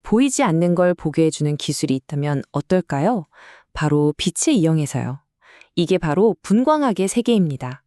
보이지 않는 걸 보게 해주는 기술이 있다면 어떨까요? 바로 빛을 이용해서요. 이게 바로 분광학의 세계입니다.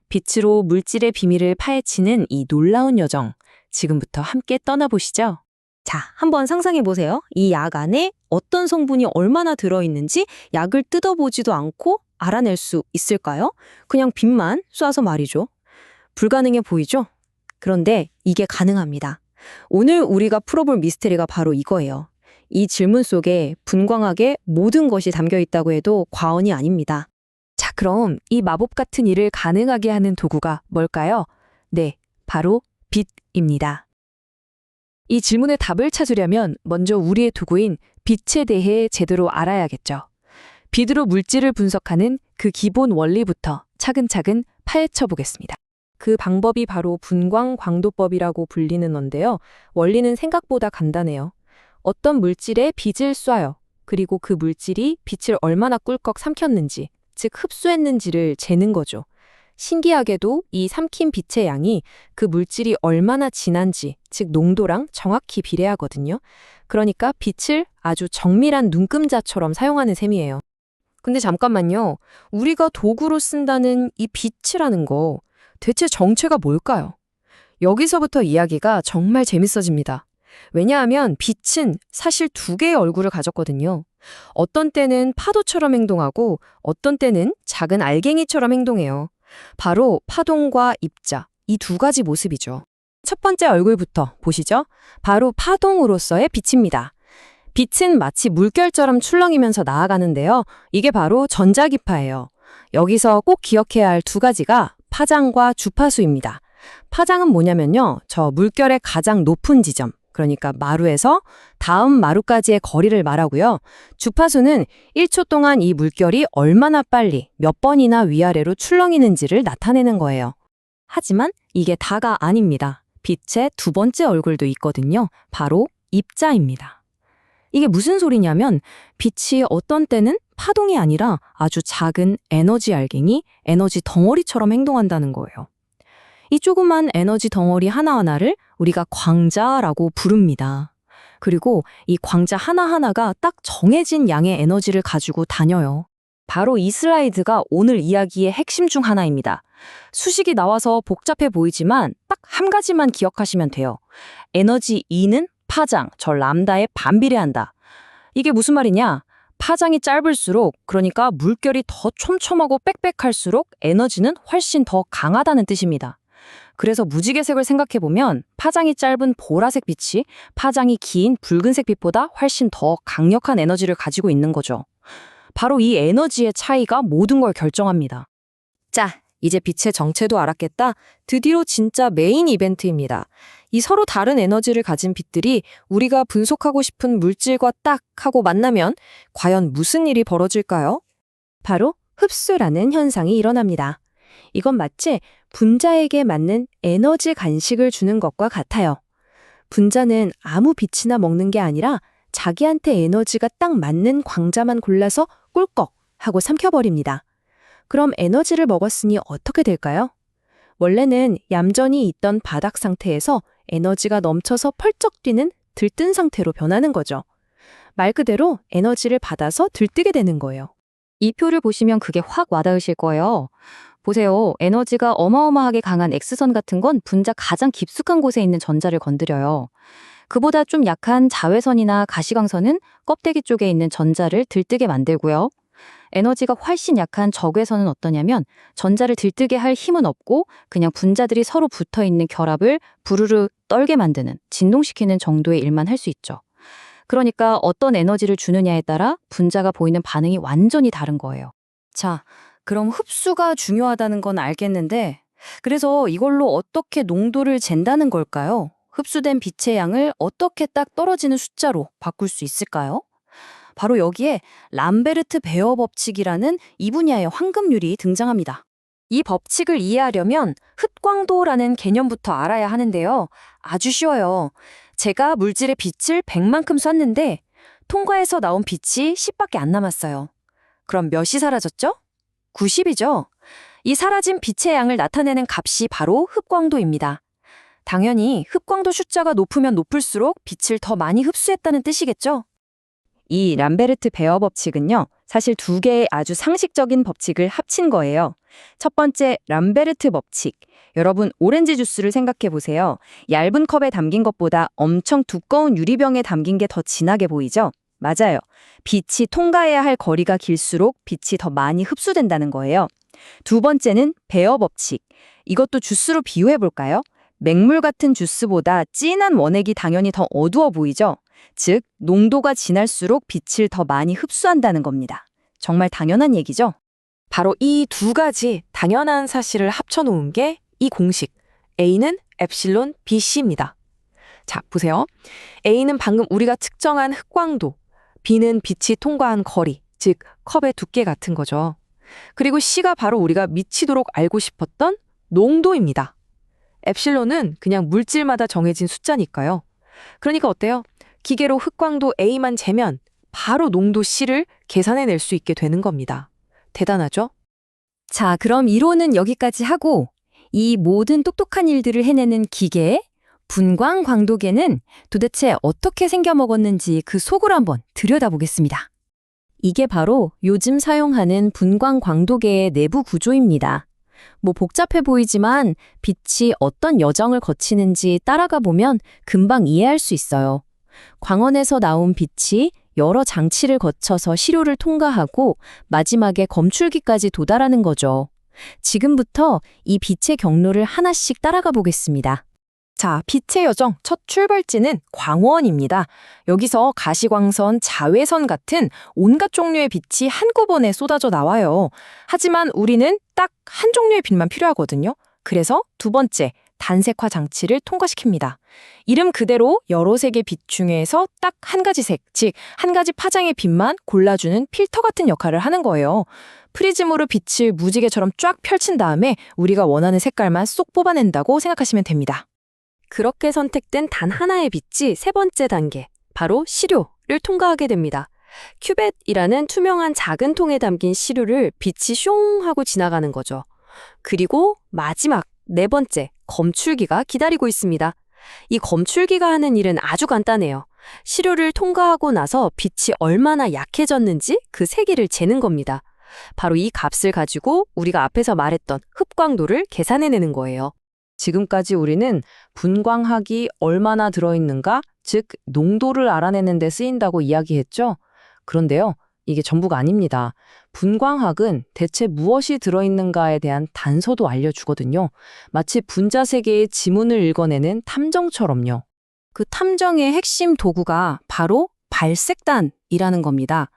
빛으로 물질의 비밀을 파헤치는 이 놀라운 여정, 지금부터 함께 떠나보시죠. 자, 한번 상상해 보세요. 이 약 안에 어떤 성분이 얼마나 들어있는지 약을 뜯어보지도 않고 알아낼 수 있을까요? 그냥 빛만 쏴서 말이죠. 불가능해 보이죠? 그런데 이게 가능합니다. 오늘 우리가 풀어볼 미스테리가 바로 이거예요. 이 질문 속에 분광학의 모든 것이 담겨 있다고 해도 과언이 아닙니다. 자, 그럼 이 마법 같은 일을 가능하게 하는 도구가 뭘까요? 네, 바로 빛입니다. 이 질문의 답을 찾으려면 먼저 우리의 도구인 빛에 대해 제대로 알아야겠죠. 빛으로 물질을 분석하는 그 기본 원리부터 차근차근 파헤쳐 보겠습니다. 그 방법이 바로 분광광도법이라고 불리는 건데요. 원리는 생각보다 간단해요. 어떤 물질에 빛을 쏴요. 그리고 그 물질이 빛을 얼마나 꿀꺽 삼켰는지, 즉 흡수했는지를 재는 거죠. 신기하게도 이 삼킨 빛의 양이 그 물질이 얼마나 진한지, 즉 농도랑 정확히 비례하거든요. 그러니까 빛을 아주 정밀한 눈금자처럼 사용하는 셈이에요. 근데 잠깐만요. 우리가 도구로 쓴다는 이 빛이라는 거 대체 정체가 뭘까요? 여기서부터 이야기가 정말 재밌어집니다. 왜냐하면 빛은 사실 두 개의 얼굴을 가졌거든요. 어떤 때는 파도처럼 행동하고 어떤 때는 작은 알갱이처럼 행동해요. 바로 파동과 입자, 이 두 가지 모습이죠. 첫 번째 얼굴부터 보시죠. 바로 파동으로서의 빛입니다. 빛은 마치 물결처럼 출렁이면서 나아가는데요. 이게 바로 전자기파예요. 여기서 꼭 기억해야 할 두 가지가 파장과 주파수입니다. 파장은 뭐냐면요. 저 물결의 가장 높은 지점, 그러니까 마루에서 다음 마루까지의 거리를 말하고요. 주파수는 1초 동안 이 물결이 얼마나 빨리 몇 번이나 위아래로 출렁이는지를 나타내는 거예요. 하지만 이게 다가 아닙니다. 빛의 두 번째 얼굴도 있거든요. 바로 입자입니다. 이게 무슨 소리냐면 빛이 어떤 때는 파동이 아니라 아주 작은 에너지 알갱이, 에너지 덩어리처럼 행동한다는 거예요. 이 조그만 에너지 덩어리 하나하나를 우리가 광자라고 부릅니다. 그리고 이 광자 하나하나가 딱 정해진 양의 에너지를 가지고 다녀요. 바로 이 슬라이드가 오늘 이야기의 핵심 중 하나입니다. 수식이 나와서 복잡해 보이지만 딱 한 가지만 기억하시면 돼요. 에너지 E는 파장, 저 람다에 반비례한다. 이게 무슨 말이냐? 파장이 짧을수록, 그러니까 물결이 더 촘촘하고 빽빽할수록 에너지는 훨씬 더 강하다는 뜻입니다. 그래서 무지개색을 생각해보면 파장이 짧은 보라색 빛이 파장이 긴 붉은색 빛보다 훨씬 더 강력한 에너지를 가지고 있는 거죠. 바로 이 에너지의 차이가 모든 걸 결정합니다. 자, 이제 빛의 정체도 알았겠다. 드디어 진짜 메인 이벤트입니다. 이 서로 다른 에너지를 가진 빛들이 우리가 분석하고 싶은 물질과 딱 하고 만나면 과연 무슨 일이 벌어질까요? 바로 흡수라는 현상이 일어납니다. 이건 마치 분자에게 맞는 에너지 간식을 주는 것과 같아요. 분자는 아무 빛이나 먹는 게 아니라 자기한테 에너지가 딱 맞는 광자만 골라서 꿀꺽 하고 삼켜버립니다. 그럼 에너지를 먹었으니 어떻게 될까요? 원래는 얌전히 있던 바닥 상태에서 에너지가 넘쳐서 펄쩍 뛰는 들뜬 상태로 변하는 거죠. 말 그대로 에너지를 받아서 들뜨게 되는 거예요. 이 표를 보시면 그게 확 와닿으실 거예요. 보세요. 에너지가 어마어마하게 강한 X선 같은 건 분자 가장 깊숙한 곳에 있는 전자를 건드려요. 그보다 좀 약한 자외선이나 가시광선은 껍데기 쪽에 있는 전자를 들뜨게 만들고요. 에너지가 훨씬 약한 적외선은 어떠냐면 전자를 들뜨게 할 힘은 없고 그냥 분자들이 서로 붙어있는 결합을 부르르 떨게 만드는, 진동시키는 정도의 일만 할 수 있죠. 그러니까 어떤 에너지를 주느냐에 따라 분자가 보이는 반응이 완전히 다른 거예요. 자, 그럼 흡수가 중요하다는 건 알겠는데 그래서 이걸로 어떻게 농도를 잰다는 걸까요? 흡수된 빛의 양을 어떻게 딱 떨어지는 숫자로 바꿀 수 있을까요? 바로 여기에 람베르트 베어 법칙이라는 이 분야의 황금률이 등장합니다. 이 법칙을 이해하려면 흡광도라는 개념부터 알아야 하는데요. 아주 쉬워요. 제가 물질의 빛을 100만큼 쐈는데 통과해서 나온 빛이 10밖에 안 남았어요. 그럼 몇이 사라졌죠? 90이죠. 이 사라진 빛의 양을 나타내는 값이 바로 흡광도입니다. 당연히 흡광도 숫자가 높으면 높을수록 빛을 더 많이 흡수했다는 뜻이겠죠? 이 람베르트 베어 법칙은요, 사실 두 개의 아주 상식적인 법칙을 합친 거예요. 첫 번째, 람베르트 법칙. 여러분, 오렌지 주스를 생각해 보세요. 얇은 컵에 담긴 것보다 엄청 두꺼운 유리병에 담긴 게 더 진하게 보이죠? 맞아요. 빛이 통과해야 할 거리가 길수록 빛이 더 많이 흡수된다는 거예요. 두 번째는 베어 법칙. 이것도 주스로 비유해 볼까요? 맹물 같은 주스보다 진한 원액이 당연히 더 어두워 보이죠? 즉, 농도가 진할수록 빛을 더 많이 흡수한다는 겁니다. 정말 당연한 얘기죠? 바로 이 두 가지 당연한 사실을 합쳐놓은 게 이 공식. A는 엡실론 BC입니다. 자, 보세요. A는 방금 우리가 측정한 흑광도, B는 빛이 통과한 거리, 즉 컵의 두께 같은 거죠. 그리고 C가 바로 우리가 미치도록 알고 싶었던 농도입니다. 엡실론은 그냥 물질마다 정해진 숫자니까요. 그러니까 어때요? 기계로 흑광도 A만 재면 바로 농도 C를 계산해낼 수 있게 되는 겁니다. 대단하죠? 자, 그럼 이론은 여기까지 하고 이 모든 똑똑한 일들을 해내는 기계, 분광 광도계는 도대체 어떻게 생겨먹었는지 그 속을 한번 들여다보겠습니다. 이게 바로 요즘 사용하는 분광 광도계의 내부 구조입니다. 뭐 복잡해 보이지만 빛이 어떤 여정을 거치는지 따라가 보면 금방 이해할 수 있어요. 광원에서 나온 빛이 여러 장치를 거쳐서 시료를 통과하고 마지막에 검출기까지 도달하는 거죠. 지금부터 이 빛의 경로를 하나씩 따라가 보겠습니다. 자, 빛의 여정 첫 출발지는 광원입니다. 여기서 가시광선, 자외선 같은 온갖 종류의 빛이 한꺼번에 쏟아져 나와요. 하지만 우리는 딱 한 종류의 빛만 필요하거든요. 그래서 두 번째, 단색화 장치를 통과시킵니다. 이름 그대로 여러 색의 빛 중에서 딱 한 가지 색, 즉 한 가지 파장의 빛만 골라주는 필터 같은 역할을 하는 거예요. 프리즘으로 빛을 무지개처럼 쫙 펼친 다음에 우리가 원하는 색깔만 쏙 뽑아낸다고 생각하시면 됩니다. 그렇게 선택된 단 하나의 빛이 세 번째 단계, 바로 시료를 통과하게 됩니다. 큐벳이라는 투명한 작은 통에 담긴 시료를 빛이 숑 하고 지나가는 거죠. 그리고 마지막 네 번째, 검출기가 기다리고 있습니다. 이 검출기가 하는 일은 아주 간단해요. 시료를 통과하고 나서 빛이 얼마나 약해졌는지 그 세기를 재는 겁니다. 바로 이 값을 가지고 우리가 앞에서 말했던 흡광도를 계산해내는 거예요. 지금까지 우리는 분광학이 얼마나 들어있는가, 즉 농도를 알아내는 데 쓰인다고 이야기했죠. 그런데요, 이게 전부가 아닙니다. 분광학은 대체 무엇이 들어있는가에 대한 단서도 알려주거든요. 마치 분자 세계의 지문을 읽어내는 탐정처럼요. 그 탐정의 핵심 도구가 바로 발색단이라는 겁니다.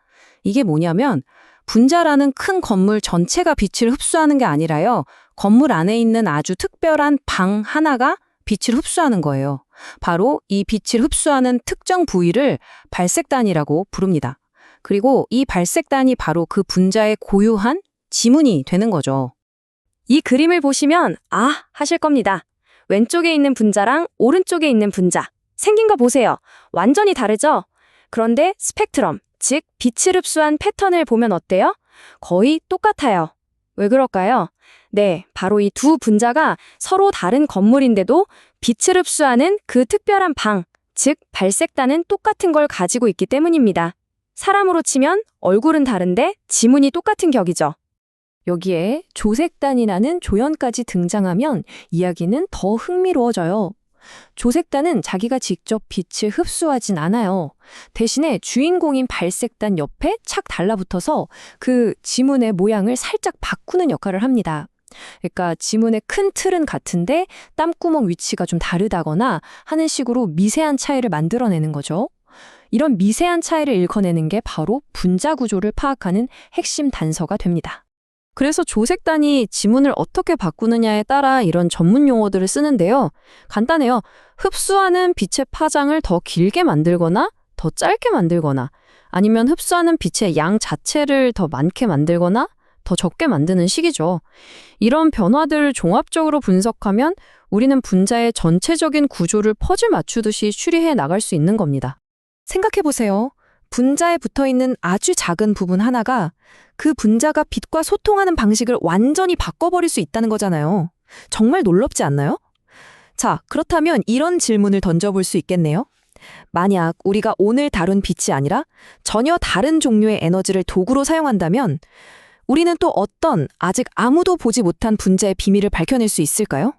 이게 뭐냐면 분자라는 큰 건물 전체가 빛을 흡수하는 게 아니라요. 건물 안에 있는 아주 특별한 방 하나가 빛을 흡수하는 거예요. 바로 이 빛을 흡수하는 특정 부위를 발색단이라고 부릅니다. 그리고 이 발색단이 바로 그 분자의 고유한 지문이 되는 거죠. 이 그림을 보시면 하실 겁니다. 왼쪽에 있는 분자랑 오른쪽에 있는 분자. 생긴 거 보세요. 완전히 다르죠? 그런데 스펙트럼, 즉 빛을 흡수한 패턴을 보면 어때요? 거의 똑같아요. 왜 그럴까요? 네, 바로 이 두 분자가 서로 다른 건물인데도 빛을 흡수하는 그 특별한 방, 즉 발색단은 똑같은 걸 가지고 있기 때문입니다. 사람으로 치면 얼굴은 다른데 지문이 똑같은 격이죠. 여기에 조색단이라는 조연까지 등장하면 이야기는 더 흥미로워져요. 조색단은 자기가 직접 빛을 흡수하진 않아요. 대신에 주인공인 발색단 옆에 착 달라붙어서 그 지문의 모양을 살짝 바꾸는 역할을 합니다. 그러니까 지문의 큰 틀은 같은데 땀구멍 위치가 좀 다르다거나 하는 식으로 미세한 차이를 만들어내는 거죠. 이런 미세한 차이를 읽어내는 게 바로 분자 구조를 파악하는 핵심 단서가 됩니다. 그래서 조색단이 지문을 어떻게 바꾸느냐에 따라 이런 전문 용어들을 쓰는데요. 간단해요. 흡수하는 빛의 파장을 더 길게 만들거나 더 짧게 만들거나 아니면 흡수하는 빛의 양 자체를 더 많게 만들거나 더 적게 만드는 식이죠. 이런 변화들을 종합적으로 분석하면 우리는 분자의 전체적인 구조를 퍼즐 맞추듯이 추리해 나갈 수 있는 겁니다. 생각해보세요. 분자에 붙어있는 아주 작은 부분 하나가 그 분자가 빛과 소통하는 방식을 완전히 바꿔버릴 수 있다는 거잖아요. 정말 놀랍지 않나요? 자, 그렇다면 이런 질문을 던져볼 수 있겠네요. 만약 우리가 오늘 다룬 빛이 아니라 전혀 다른 종류의 에너지를 도구로 사용한다면 우리는 또 어떤 아직 아무도 보지 못한 분자의 비밀을 밝혀낼 수 있을까요?